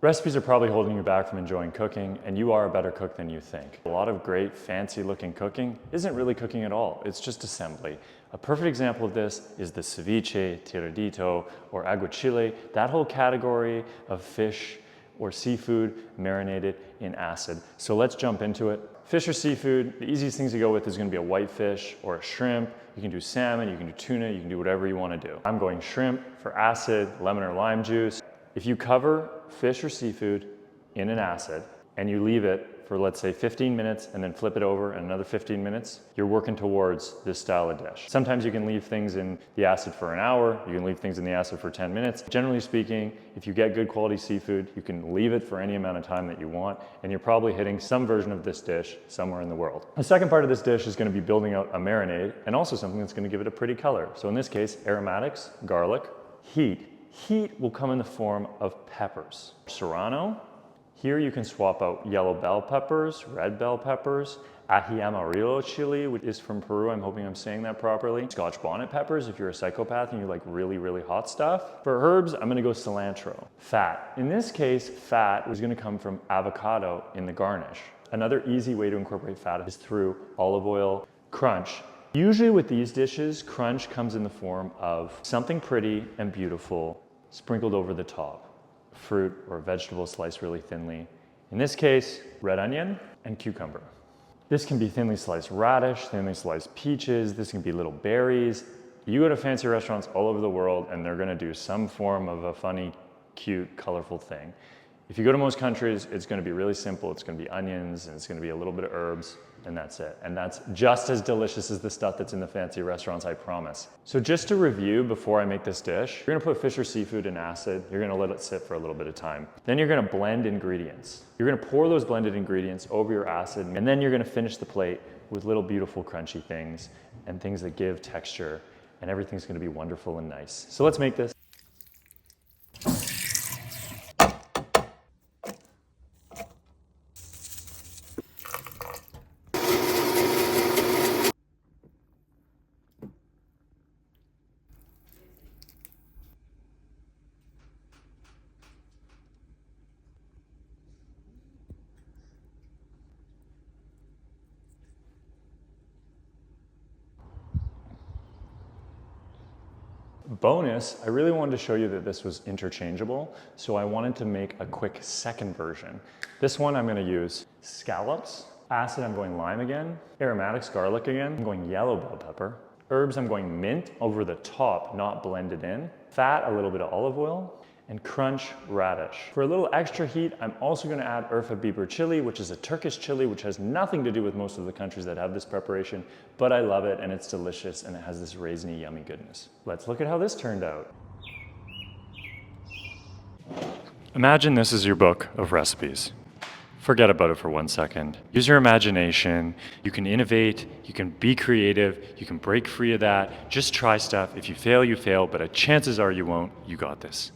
Recipes are probably holding you back from enjoying cooking, and you are a better cook than you think. A lot of great, fancy looking cooking isn't really cooking at all, it's just assembly. A perfect example of this is the ceviche, tiradito, or aguachile, that whole category of fish or seafood marinated in acid. So let's jump into it. Fish or seafood, the easiest things to go with is gonna be a white fish or a shrimp. You can do salmon, you can do tuna, you can do whatever you wanna do. I'm going shrimp for acid, lemon or lime juice. If you cover fish or seafood in an acid and you leave it for, let's say, 15 minutes and then flip it over and another 15 minutes, you're working towards this style of dish. Sometimes you can leave things in the acid for an hour, you can leave things in the acid for 10 minutes. Generally speaking, if you get good quality seafood, you can leave it for any amount of time that you want, and you're probably hitting some version of this dish somewhere in the world. The second part of this dish is gonna be building out a marinade and also something that's gonna give it a pretty color. So in this case, aromatics, garlic, heat. Heat will come in the form of peppers. Serrano. Here you can swap out yellow bell peppers, red bell peppers, ají amarillo chili, which is from Peru. I'm hoping I'm saying that properly. Scotch bonnet peppers if you're a psychopath and you like really, really hot stuff. For herbs, I'm gonna go cilantro. Fat. In this case, fat is gonna come from avocado in the garnish. Another easy way to incorporate fat is through olive oil. Crunch. Usually with these dishes, crunch comes in the form of something pretty and beautiful sprinkled over the top. Fruit or vegetable sliced really thinly. In this case, red onion and cucumber. This can be thinly sliced radish, thinly sliced peaches, this can be little berries. You go to fancy restaurants all over the world and they're gonna do some form of a funny, cute, colorful thing. If you go to most countries, it's gonna be really simple. It's gonna be onions and it's gonna be a little bit of herbs, and that's it. And that's just as delicious as the stuff that's in the fancy restaurants, I promise. So just to review before I make this dish, you're gonna put fish or seafood in acid. You're gonna let it sit for a little bit of time. Then you're gonna blend ingredients. You're gonna pour those blended ingredients over your acid, and then you're gonna finish the plate with little beautiful crunchy things and things that give texture, and everything's gonna be wonderful and nice. So let's make this. Bonus, I really wanted to show you that this was interchangeable, so I wanted to make a quick second version. This one I'm gonna use scallops. Acid, I'm going lime again. Aromatics, garlic again. I'm going yellow bell pepper. Herbs, I'm going mint over the top, not blended in. Fat, a little bit of olive oil. And crunch, radish. For a little extra heat, I'm also gonna add Urfa Biber chili, which is a Turkish chili, which has nothing to do with most of the countries that have this preparation, but I love it and it's delicious and it has this raisiny, yummy goodness. Let's look at how this turned out. Imagine this is your book of recipes. Forget about it for 1 second. Use your imagination. You can innovate, you can be creative, you can break free of that. Just try stuff. If you fail, you fail, but chances are you won't. You got this.